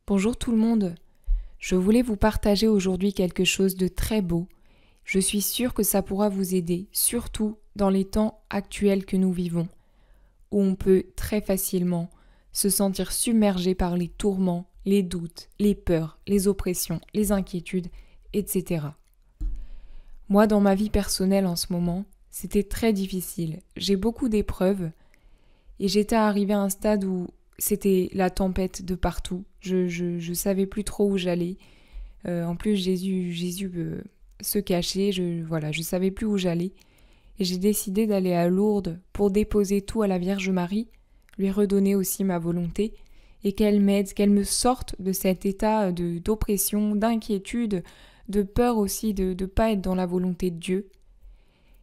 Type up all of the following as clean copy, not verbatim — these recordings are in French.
Bonjour tout le monde, je voulais vous partager aujourd'hui quelque chose de très beau. Je suis sûre que ça pourra vous aider, surtout dans les temps actuels que nous vivons, où on peut très facilement se sentir submergé par les tourments, les doutes, les peurs, les oppressions, les inquiétudes, etc. Moi, dans ma vie personnelle en ce moment, c'était très difficile. J'ai beaucoup d'épreuves et j'étais arrivée à un stade où c'était la tempête de partout. Je savais plus trop où j'allais. En plus, Jésus se cachait. Je savais plus où j'allais. Et j'ai décidé d'aller à Lourdes pour déposer tout à la Vierge Marie, lui redonner aussi ma volonté et qu'elle m'aide, qu'elle me sorte de cet état d'oppression, d'inquiétude, de peur aussi de ne pas être dans la volonté de Dieu.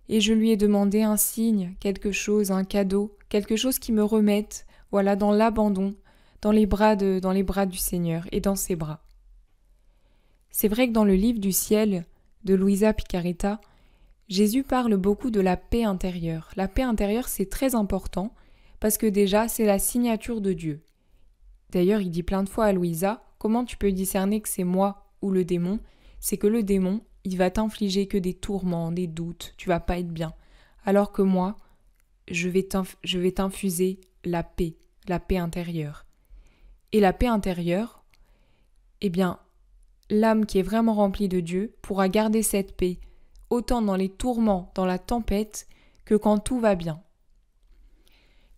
Et je lui ai demandé un signe, quelque chose, un cadeau, quelque chose qui me remette, dans l'abandon, dans les bras du Seigneur et dans ses bras. C'est vrai que dans le livre du ciel de Luisa Picaretta, Jésus parle beaucoup de la paix intérieure. La paix intérieure, c'est très important parce que déjà, c'est la signature de Dieu. D'ailleurs, il dit plein de fois à Luisa, comment tu peux discerner que c'est moi ou le démon? C'est que le démon, il va t'infliger que des tourments, des doutes, tu vas pas être bien. Alors que moi, je vais t'infuser la paix intérieure. Et la paix intérieure, l'âme qui est vraiment remplie de Dieu pourra garder cette paix, autant dans les tourments, dans la tempête, que quand tout va bien.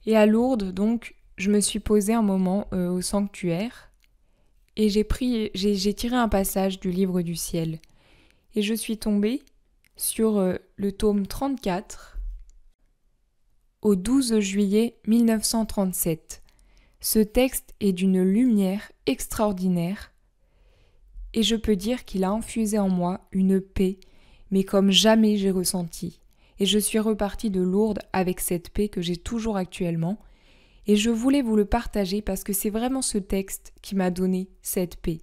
Et à Lourdes, donc, je me suis posée un moment au sanctuaire et j'ai tiré un passage du livre du ciel. Et je suis tombée sur le tome 34 au 12 juillet 1937. Ce texte est d'une lumière extraordinaire et je peux dire qu'il a infusé en moi une paix, mais comme jamais j'ai ressenti. Et je suis repartie de Lourdes avec cette paix que j'ai toujours actuellement et je voulais vous le partager parce que c'est vraiment ce texte qui m'a donné cette paix.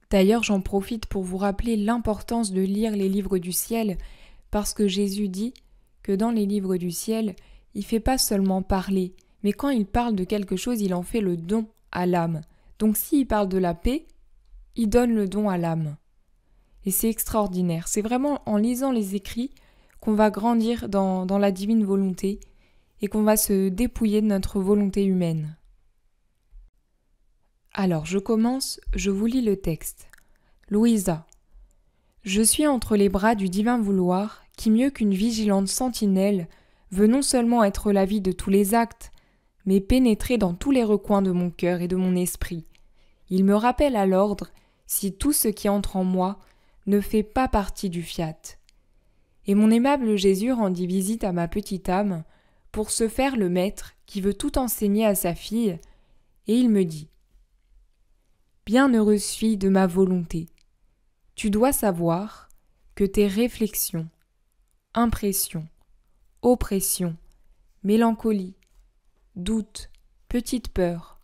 D'ailleurs, j'en profite pour vous rappeler l'importance de lire les livres du ciel parce que Jésus dit que dans les livres du ciel, il ne fait pas seulement parler, mais quand il parle de quelque chose, il en fait le don à l'âme. Donc s'il parle de la paix, il donne le don à l'âme. Et c'est extraordinaire. C'est vraiment en lisant les écrits qu'on va grandir dans la divine volonté et qu'on va se dépouiller de notre volonté humaine. Alors je vous lis le texte. Luisa. Je suis entre les bras du divin vouloir qui, mieux qu'une vigilante sentinelle, veut non seulement être la vie de tous les actes, mais pénétrer dans tous les recoins de mon cœur et de mon esprit. Il me rappelle à l'ordre si tout ce qui entre en moi ne fait pas partie du fiat. Et mon aimable Jésus rendit visite à ma petite âme pour se faire le maître qui veut tout enseigner à sa fille, et il me dit « Bienheureuse fille de ma volonté, tu dois savoir que tes réflexions, impressions, oppressions, mélancolie, doute, petite peur,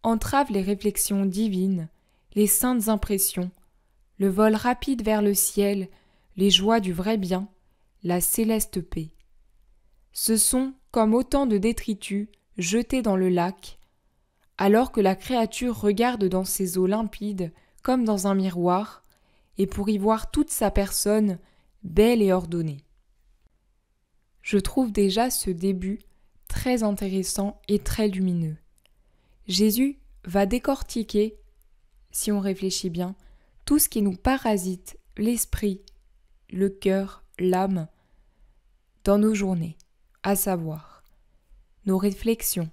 entravent les réflexions divines, les saintes impressions, le vol rapide vers le ciel, les joies du vrai bien, la céleste paix. Ce sont comme autant de détritus jetés dans le lac, alors que la créature regarde dans ses eaux limpides comme dans un miroir, et pour y voir toute sa personne belle et ordonnée. » Je trouve déjà ce début très intéressant et très lumineux. Jésus va décortiquer, si on réfléchit bien, tout ce qui nous parasite, l'esprit, le cœur, l'âme, dans nos journées, à savoir nos réflexions.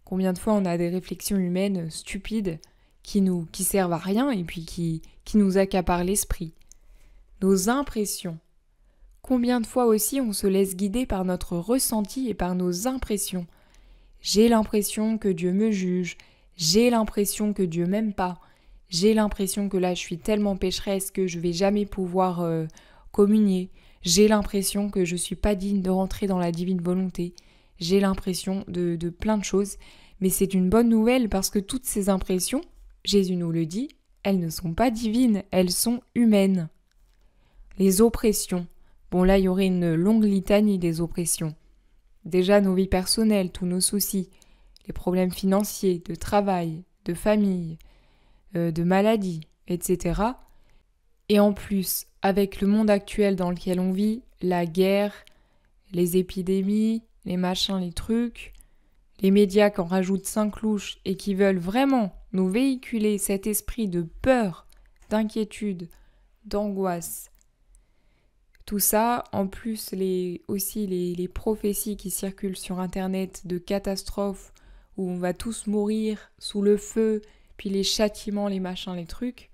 Combien de fois on a des réflexions humaines stupides qui servent à rien et puis qui nous accaparent l'esprit. Nos impressions. Combien de fois aussi on se laisse guider par notre ressenti et par nos impressions. J'ai l'impression que Dieu me juge, j'ai l'impression que Dieu m'aime pas, j'ai l'impression que là je suis tellement pécheresse que je vais jamais pouvoir communier, j'ai l'impression que je suis pas digne de rentrer dans la divine volonté, j'ai l'impression de plein de choses, mais c'est une bonne nouvelle parce que toutes ces impressions, Jésus nous le dit, elles ne sont pas divines, elles sont humaines. Les oppressions. Bon là, il y aurait une longue litanie des oppressions. Déjà nos vies personnelles, tous nos soucis, les problèmes financiers, de travail, de famille, de maladies, etc. Et en plus, avec le monde actuel dans lequel on vit, la guerre, les épidémies, les machins, les trucs, les médias qui en rajoutent 5 louches et qui veulent vraiment nous véhiculer cet esprit de peur, d'inquiétude, d'angoisse. Tout ça, en plus les prophéties qui circulent sur Internet de catastrophes où on va tous mourir sous le feu, puis les châtiments, les machins, les trucs,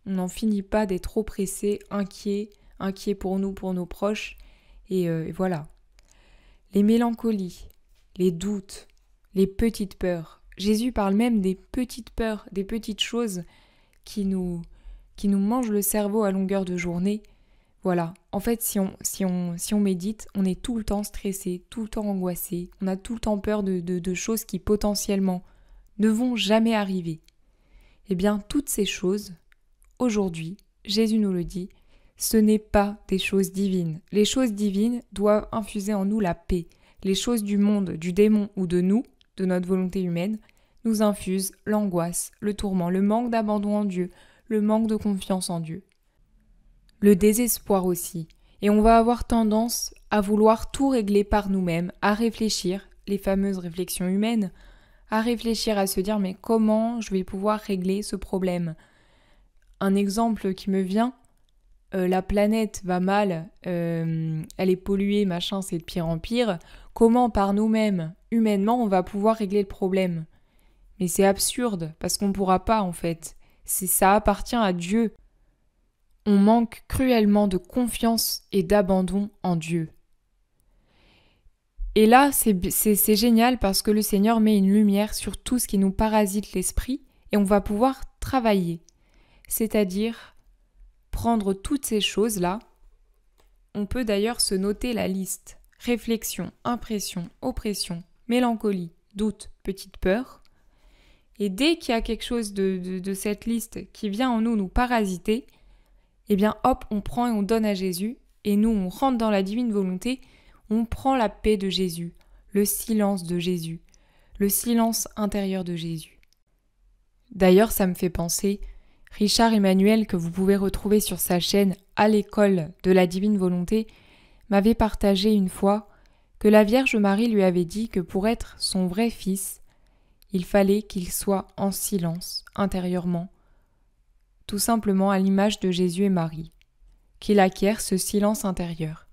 on n'en finit pas d'être oppressé, inquiet pour nous, pour nos proches, et voilà. Les mélancolies, les doutes, les petites peurs. Jésus parle même des petites peurs, des petites choses qui nous mangent le cerveau à longueur de journée. Voilà, en fait, si on médite, on est tout le temps stressé, tout le temps angoissé, on a tout le temps peur de choses qui potentiellement ne vont jamais arriver. Eh bien, toutes ces choses, aujourd'hui, Jésus nous le dit, ce n'est pas des choses divines. Les choses divines doivent infuser en nous la paix. Les choses du monde, du démon ou de nous, de notre volonté humaine, nous infusent l'angoisse, le tourment, le manque d'abandon en Dieu, le manque de confiance en Dieu. Le désespoir aussi. Et on va avoir tendance à vouloir tout régler par nous-mêmes, à réfléchir, les fameuses réflexions humaines, à réfléchir, à se dire mais comment je vais pouvoir régler ce problème ? Un exemple qui me vient, la planète va mal, elle est polluée, machin, c'est de pire en pire. Comment par nous-mêmes, humainement, on va pouvoir régler le problème ? Mais c'est absurde, parce qu'on ne pourra pas en fait. Ça appartient à Dieu. On manque cruellement de confiance et d'abandon en Dieu. Et là, c'est génial parce que le Seigneur met une lumière sur tout ce qui nous parasite l'esprit et on va pouvoir travailler. C'est-à-dire prendre toutes ces choses-là. On peut d'ailleurs se noter la liste. Réflexion, impression, oppression, mélancolie, doute, petite peur. Et dès qu'il y a quelque chose de cette liste qui vient en nous parasiter, eh bien hop, on prend et on donne à Jésus, et nous on rentre dans la divine volonté, on prend la paix de Jésus, le silence de Jésus, le silence intérieur de Jésus. D'ailleurs, ça me fait penser, Richard Emmanuel, que vous pouvez retrouver sur sa chaîne À l'école de la divine volonté, m'avait partagé une fois que la Vierge Marie lui avait dit que pour être son vrai fils, il fallait qu'il soit en silence intérieurement, tout simplement à l'image de Jésus et Marie, qu'il acquiert ce silence intérieur.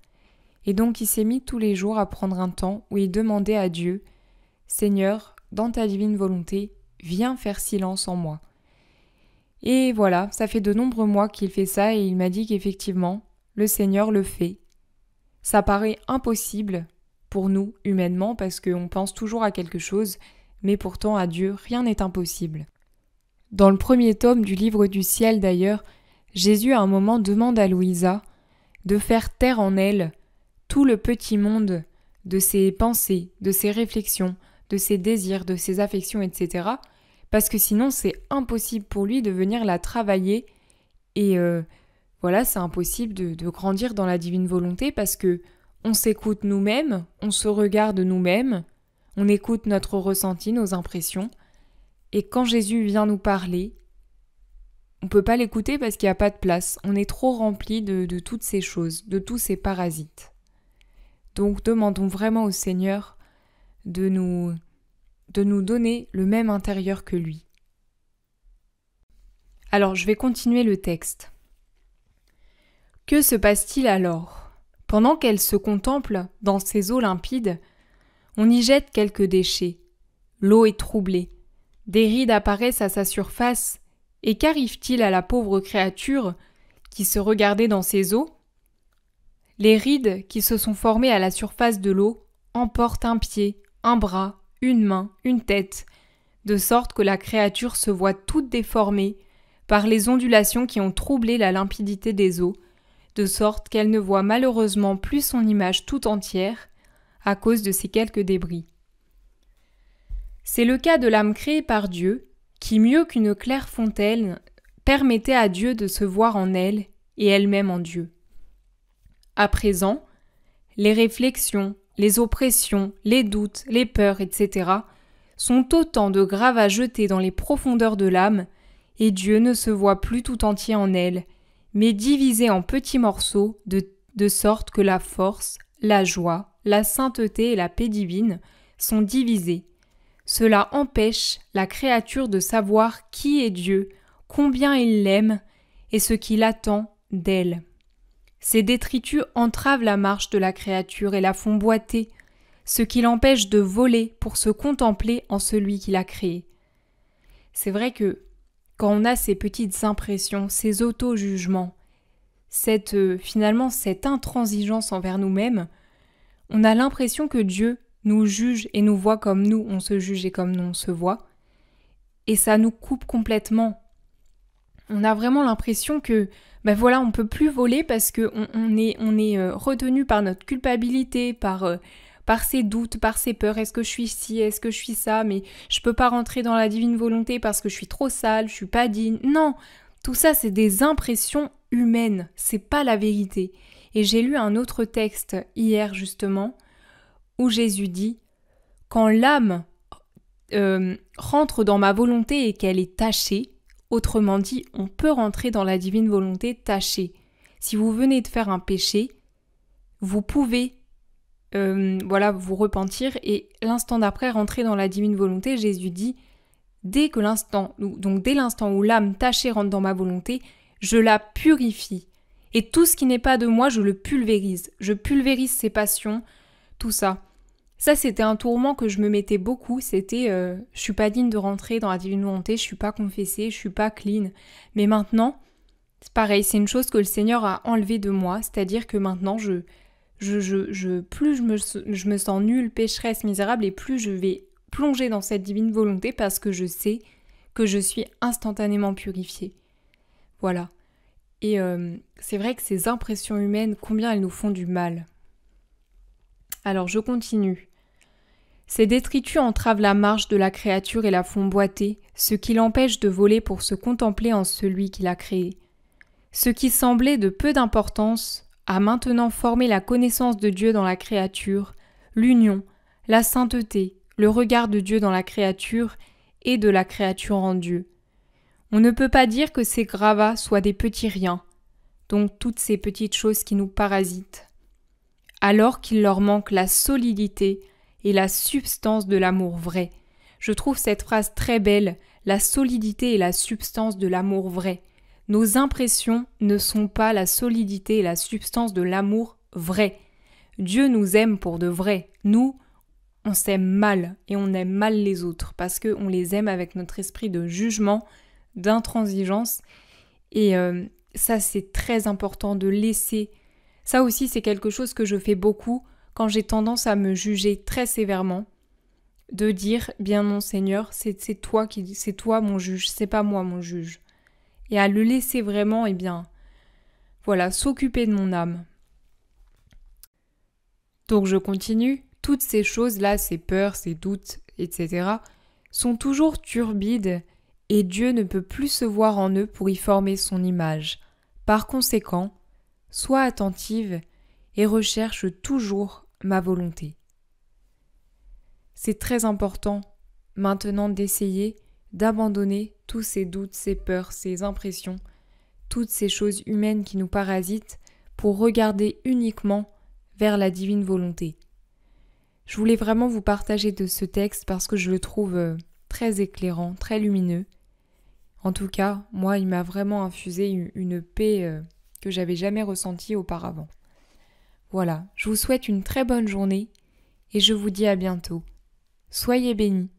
Et donc il s'est mis tous les jours à prendre un temps où il demandait à Dieu « Seigneur, dans ta divine volonté, viens faire silence en moi ». Et voilà, ça fait de nombreux mois qu'il fait ça et il m'a dit qu'effectivement, le Seigneur le fait. Ça paraît impossible pour nous, humainement, parce qu'on pense toujours à quelque chose, mais pourtant à Dieu, rien n'est impossible. Dans le premier tome du livre du ciel d'ailleurs, Jésus à un moment demande à Louisa de faire taire en elle tout le petit monde de ses pensées, de ses réflexions, de ses désirs, de ses affections, etc. Parce que sinon c'est impossible pour lui de venir la travailler et voilà, c'est impossible de grandir dans la divine volonté parce que on s'écoute nous-mêmes, on se regarde nous-mêmes, on écoute notre ressenti, nos impressions. Et quand Jésus vient nous parler, on ne peut pas l'écouter parce qu'il n'y a pas de place. On est trop rempli de toutes ces choses, de tous ces parasites. Donc demandons vraiment au Seigneur de nous donner le même intérieur que lui. Alors je vais continuer le texte. Que se passe-t-il alors ? Pendant qu'elle se contemple dans ces eaux limpides, on y jette quelques déchets. L'eau est troublée. Des rides apparaissent à sa surface, et qu'arrive-t-il à la pauvre créature qui se regardait dans ces eaux ? Les rides qui se sont formées à la surface de l'eau emportent un pied, un bras, une main, une tête, de sorte que la créature se voit toute déformée par les ondulations qui ont troublé la limpidité des eaux, de sorte qu'elle ne voit malheureusement plus son image tout entière à cause de ces quelques débris. C'est le cas de l'âme créée par Dieu, qui, mieux qu'une claire fontaine, permettait à Dieu de se voir en elle et elle-même en Dieu. À présent, les réflexions, les oppressions, les doutes, les peurs, etc. sont autant de graves à jeter dans les profondeurs de l'âme, et Dieu ne se voit plus tout entier en elle, mais divisé en petits morceaux, de sorte que la force, la joie, la sainteté et la paix divine sont divisées. Cela empêche la créature de savoir qui est Dieu, combien il l'aime et ce qu'il attend d'elle. Ces détritus entravent la marche de la créature et la font boiter, ce qui l'empêche de voler pour se contempler en celui qui l'a créé. C'est vrai que quand on a ces petites impressions, ces auto-jugements, finalement cette intransigeance envers nous-mêmes, on a l'impression que Dieu nous juge et nous voit comme nous, on se juge et comme nous, on se voit, et ça nous coupe complètement. On a vraiment l'impression que, on peut plus voler parce qu'on est retenu par notre culpabilité, par ses doutes, par ses peurs. Est-ce que je suis ci, est-ce que je suis ça, mais je peux pas rentrer dans la divine volonté parce que je suis trop sale, je suis pas digne. Non, tout ça c'est des impressions humaines, c'est pas la vérité. Et j'ai lu un autre texte hier justement où Jésus dit « Quand l'âme rentre dans ma volonté et qu'elle est tachée, autrement dit, on peut rentrer dans la divine volonté tachée. Si vous venez de faire un péché, vous pouvez vous repentir et l'instant d'après rentrer dans la divine volonté. Jésus dit, dès l'instant où l'âme tachée rentre dans ma volonté, je la purifie. Et tout ce qui n'est pas de moi, je le pulvérise. Je pulvérise ses passions, tout ça. Ça, c'était un tourment que je me mettais beaucoup. C'était, je suis pas digne de rentrer dans la divine volonté, je suis pas confessée, je suis pas clean. Mais maintenant, c'est pareil, c'est une chose que le Seigneur a enlevée de moi. C'est-à-dire que maintenant, plus je me sens nulle, pécheresse, misérable, et plus je vais plonger dans cette divine volonté parce que je sais que je suis instantanément purifiée. Voilà. Et c'est vrai que ces impressions humaines, combien elles nous font du mal. Alors je continue. Ces détritus entravent la marche de la créature et la font boiter, ce qui l'empêche de voler pour se contempler en celui qui l'a créé. Ce qui semblait de peu d'importance a maintenant formé la connaissance de Dieu dans la créature, l'union, la sainteté, le regard de Dieu dans la créature et de la créature en Dieu. On ne peut pas dire que ces gravats soient des petits riens, donc toutes ces petites choses qui nous parasitent, alors qu'il leur manque la solidité et la substance de l'amour vrai. Je trouve cette phrase très belle, la solidité et la substance de l'amour vrai. Nos impressions ne sont pas la solidité et la substance de l'amour vrai. Dieu nous aime pour de vrai. Nous, on s'aime mal et on aime mal les autres parce qu'on les aime avec notre esprit de jugement, d'intransigeance. Et ça, c'est très important de laisser. Ça aussi, c'est quelque chose que je fais beaucoup quand j'ai tendance à me juger très sévèrement, de dire « Bien non Seigneur, c'est toi mon juge, c'est pas moi mon juge ». Et à le laisser vraiment, s'occuper de mon âme. Donc je continue, toutes ces choses-là, ces peurs, ces doutes, etc., sont toujours turbides et Dieu ne peut plus se voir en eux pour y former son image. Par conséquent, sois attentive et recherche toujours ma volonté. C'est très important maintenant d'essayer d'abandonner tous ces doutes, ces peurs, ces impressions, toutes ces choses humaines qui nous parasitent pour regarder uniquement vers la divine volonté. Je voulais vraiment vous partager de ce texte parce que je le trouve très éclairant, très lumineux. En tout cas, moi, il m'a vraiment infusé une paix que j'avais jamais ressentie auparavant. Voilà, je vous souhaite une très bonne journée et je vous dis à bientôt. Soyez bénis.